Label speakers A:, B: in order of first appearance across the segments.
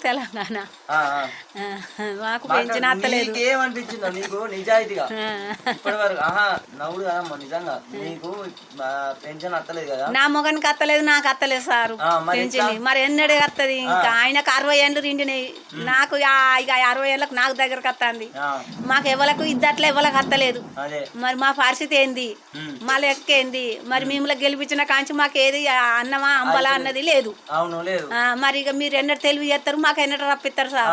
A: తెలంగాణ మాకు పెంచిన అత్తలేదు.
B: ఏమనిపించిందో నీకు నిజాయితీగా ఇప్పటి వరకు? నవ్వుడు కదమ్మా, నిజంగా నీకు పెన్షన్ అత్తలేదు కదా?
A: నా మొగనికి అత్తలేదు, నాకు అత్తలేదు సారు పెంచింది. మరి ఎన్నడే వస్తుంది? ఇంకా ఆయనకు 60 ఏళ్ళు నిండినాయి, నాకు ఇక 60 ఏళ్ళకి నాకు దగ్గరకు వస్తుంది. మాకు ఎవరికి ఇద్దట్లో ఎవరికి అత్తలేదు. మరి మా పరిస్థితి ఏంది, మా లెక్క ఏంది? మరి మిమ్మల్ని గెలిపించిన కాంచి మాకు ఏది అన్నమా అంబలా అన్నది లేదు. మరి ఇక మీరు ఎన్నడూ తెలివి చేస్తారు, మాకు ఎన్నడూ రప్పిస్తారు సార్.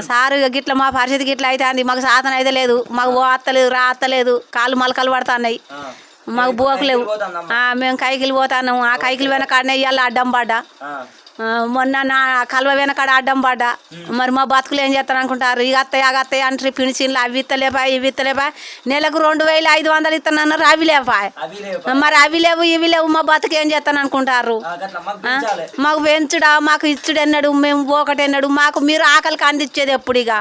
A: సార్ గిట్ల మా పరిస్థితి గిట్ల అయితే అంది, మాకు సాధన అయితే లేదు, మాకు ఓ అత్తలేదు, రా అత్తలేదు, కాళ్ళు మలకలు పడుతున్నాయి, మాకు బోకలేవు. మేము కైకిలు పోతున్నాము, ఆ కైకిలు వెనకాడనే ఇవాళ అడ్డం పడ్డా, మొన్న నా కలువ వెనకాడ అడ్డం పడ్డా. మరి మా బతుకులు ఏం చేస్తాను అనుకుంటారు? ఇక అత్తయ్య అత్తయ్య అంటే పిలిచిన్లు అవి ఇత్తలేపాయి ఇవి ఇత్తలేపాయి. నెలకు 2500 ఇస్తానన్నారు, అవి లేపాయి. మరి అవి లేవు ఇవి లేవు, మా బతుకు ఏం చేస్తాను అనుకుంటారు? మాకు పెంచుడా, మాకు ఇచ్చుడు ఎన్నడు, మేము ఒకటి ఎన్నడు, మాకు మీరు ఆకలికి అందించేది ఎప్పుడు? ఇక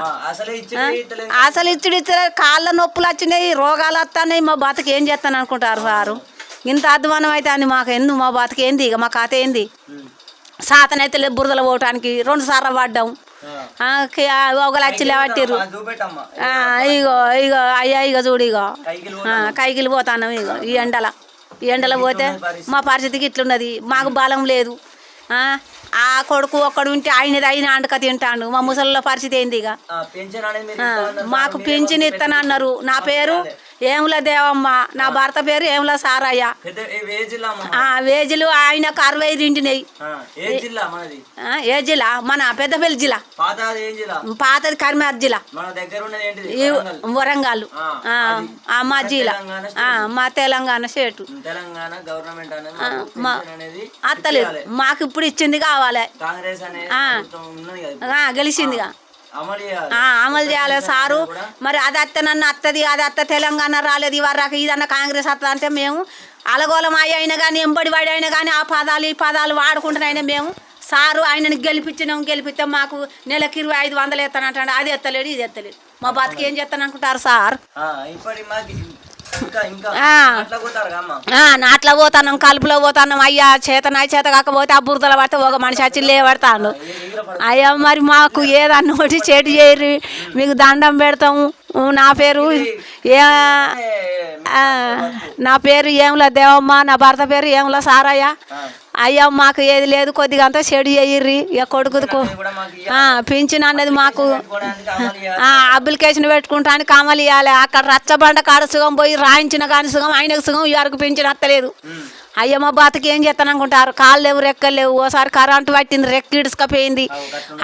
A: అసలు ఇచ్చుడు ఇచ్చలేదు, కాళ్ళ నొప్పులు వచ్చినాయి, రోగాలు వస్తున్నాయి, మా బతుకు ఏం చేస్తాను అనుకుంటారు సారు? ఇంత అధ్వానం అయితే అంది మాకు ఎందుకు, మా బతుకు ఏంది, ఇక మా కథ ఏంది? సాతనైతే బురదలు పోవటానికి 2 సార్లు పడ్డాం, ఒక లక్షలే పట్టిర్రు. ఇగో ఇగో అయ్యా ఇగో చూడు, ఇగో కైకిలు పోతాన్నాం. ఇగో ఈ ఎండల పోతే మా పరిస్థితికి ఇట్లున్నది, మాకు బలం లేదు. ఆ కొడుకు ఒక్కడు ఉంటే ఆయన అండక తింటాడు. మా ముసలిలో పరిస్థితి ఏంది? ఇక మాకు పింఛన్ ఇస్తానన్నారు. నా పేరు ఏముల దేవమ్మ, నా భర్త పేరు ఏముల సారయ్య. వేజులు ఆయనకు 60 నిండినాయి. ఏ జిల్లా? మన పెద్దపల్లి జిల్లా, పాతది కరీంనగర్ జిల్లా, వరంగల్ మా జిల్లా, మా తెలంగాణ స్టేట్. అత్తలేదు, మాకు ఇప్పుడు ఇచ్చింది కావాలి, గెలిచిందిగా అమలు చేయాలి సారు. మరి అది అత్త నన్ను అత్తది, అది అత్త తెలంగాణ రాలేదు ఇవరకు, ఇదన్నా కాంగ్రెస్ అత్త అంటే మేము అలగోలం అయినా కానీ ఎంబడి వాడి అయినా కానీ ఆ పదాలు ఈ పదాలు వాడుకుంటున్నాయినా మేము. సారు ఆయనని గెలిపిస్తే మాకు నెలకు 2500 ఎత్తానంటాడు, అది ఎత్తలేడు ఇది ఎత్తలేడు, మా బతికి ఏం చేస్తాను అనుకుంటారు సార్? నాట్లా పోతాను, కలుపులో పోతాను. అయ్యా చేత కాకపోతే ఆ బురదల పడితే ఒక మనిషి వచ్చి లేవడతాను. అయ్యా మరి మాకు ఏదన్నా ఒకటి చెడు చేయరు, మీకు దండం పెడతాము. నా పేరు ఏముల దేవమ్మ, నా భర్త పేరు ఏముల సారయ్య. అయ్యా మాకు ఏది లేదు, కొద్దిగా అంతా చెడు చేయర్రి. ఇక కొడుకుకు పింఛన్ అన్నది మాకు అప్లికేషన్ పెట్టుకుంటానికి అమలు ఇవ్వాలి. అక్కడ రచ్చబండ కాడ సుఖం పోయి రాయించిన కానీ సుఖం, ఆయనకు సుఖం, ఇవరకు పింఛన్ అత్తలేదు. అయ్యా మా బాతకి ఏం చేస్తాను అనుకుంటారు? కాళ్ళు లేవు, రెక్కలు లేవు. ఓసారి కరెంటు పట్టింది, రెక్క ఇడుసుకపోయింది.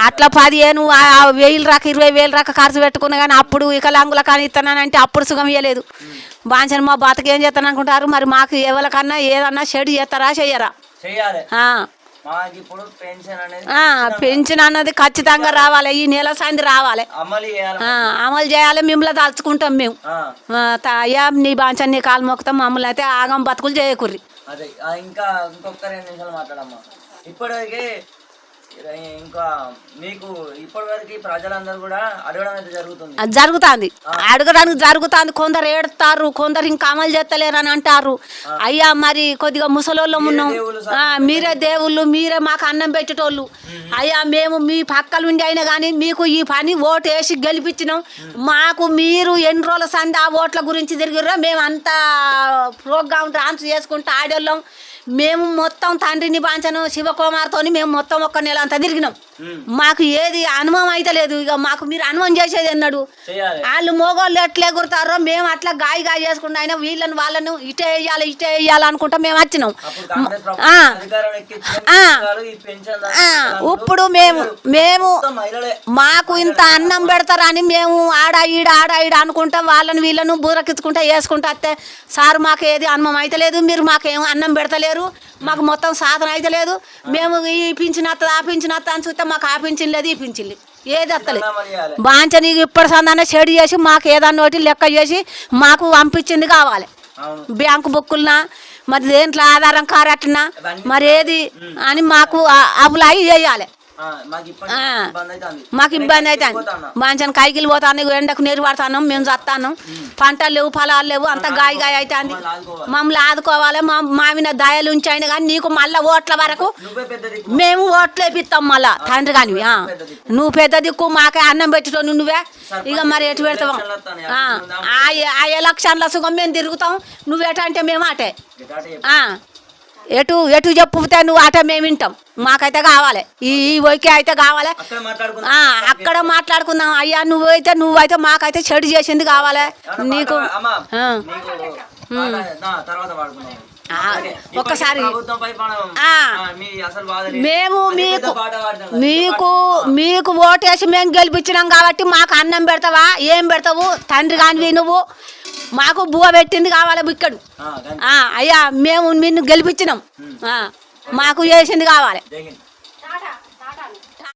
A: అట్లా 15,000 రాక 20,000 రాక ఖర్చు పెట్టుకున్నా కానీ అప్పుడు వికలాంగుల కానీ ఇస్తానంటే అప్పుడు సుఖం ఇవ్వలేదు. బాంచని మా బాతకి ఏం చేస్తాను అనుకుంటారు? మరి మాకు ఎవరికన్నా ఏదన్నా చెడు చేస్తారా చెయ్యరా? పెన్షన్ అన్నది ఖచ్చితంగా రావాలి, ఈ నెల సంది రావాలి, అమలు చేయాలి. మిమ్మల్ని తలుచుకుంటాం మేము. అయ్యా నీ బాంచని నీ కాలు మొక్కుతాం, మమ్మల్ని అయితే ఆగం బతుకులు చేయకూర్రి.
B: అదే ఇంకా ఇంకొక 2 నిమిషాలు మాట్లాడమ్మా. ఇప్పటివరకే ఇంకా మీకు ఇప్పటివరకు ప్రజలందరూ కూడా అడగడం అయితే జరుగుతుంది,
A: అడగడానికి జరుగుతుంది. కొందరు ఏడుతారు, కొందరు ఇంకా అమలు చేస్తలేరని అంటారు. అయ్యా మరి కొద్దిగా ముసలోళ్ళం ఉన్నాం, మీరే దేవుళ్ళు, మీరే మాకు అన్నం పెట్టేటోళ్ళు. అయ్యా మేము మీ పక్కలు ఉండి అయినా కానీ మీకు ఈ పని ఓటు వేసి గెలిపించినాం. మాకు మీరు ఎన్ని రోజుల సంది ఆ ఓట్ల గురించి తిరిగిర్రా? మేము అంతా ప్రోగ్రామ్ డాన్స్ చేసుకుంటూ ఆడోళ్ళం. మేము మొత్తం తండ్రిని బాంచను శివకుమార్తో మేము మొత్తం 1 నెల అంతా తిరిగినాం. మాకు ఏది అనుభవం అయితే లేదు. ఇక మాకు మీరు అనుభవం చేసేది అన్నాడు. వాళ్ళు మోగోళ్ళు ఎట్లా ఎగురుతారో మేము అట్లా గాయ చేసుకుంటా అయినా వీళ్ళని వాళ్ళను ఇటే వేయాలి అనుకుంటా మేము వచ్చినాం. ఇప్పుడు మేము మాకు ఇంత అన్నం పెడతారని మేము ఆడ ఈడ అనుకుంటాం, వాళ్ళని వీళ్ళను బూరకిచ్చుకుంటా వేసుకుంటా వస్తే సార్ మాకు ఏది అనుభవం అయితే లేదు, మీరు మాకేం అన్నం పెడతలేరు, మాకు మొత్తం సాధన అయితే లేదు. మేము ఈ పింఛన్ వస్తుంది ఆ పింఛన్ వస్తా అని చూస్తే మాకు ఆ పింఛన్ లేదు ఈ పింఛన్ లేదు, ఏది వస్తలేదు. బాంచని ఇప్పటి సందన్న చెడు చేసి మాకు ఏదన్నా ఒకటి లెక్క చేసి మాకు పంపించింది కావాలి. బ్యాంకు బుక్కులనా మరి దేంట్లో ఆధారం కారట్నా మరి ఏది అని మాకు అప్లై చేయాలి.
B: మాకు ఇబ్బంది అవుతుంది.
A: మాకు ఇబ్బంది అవుతుంది. మంచిగా కైకిలు పోతాను, ఎండకు నీరు పడతాను, మేము చస్తాను, పంటలు లేవు, పొలాలు లేవు, అంత గాయ గాయ అవుతుంది. మమ్మల్ని ఆదుకోవాలి. మా మీద దయలు ఉంచాయి కానీ నీకు మళ్ళీ ఓట్ల వరకు మేము ఓట్లు వేపిస్తాం మళ్ళా తండ్రి కానీ. నువ్వు పెద్ద దిక్కు, మాకే అన్నం పెట్టితో నువ్వే. ఇక మరి ఎటు పెడతావు? ఆ ఎలక్షన్ల సుఖం మేము తిరుగుతాం, నువ్వేటంటే మేము అటే. ఎటు ఎటు చెప్పుతే నువ్వు అట మేము వింటాం. మాకైతే కావాలి, ఈ ఓకే అయితే కావాలి. అక్కడ మాట్లాడుకుందాం. అయ్యా నువ్వైతే మాకైతే చెడు చేసింది కావాలి నీకు. ఒక్కసారి మేము మీకు ఓటేసి మేము గెలిపించినాం కాబట్టి మాకు అన్నం పెడతావా? ఏం పెడతావు తండ్రి కానివి నువ్వు? మాకు బువ్వ పెట్టింది కావాలి బిక్కడు. అయ్యా మేము నిన్ను గెలిపించినాం, మాకు చేసింది కావాలి.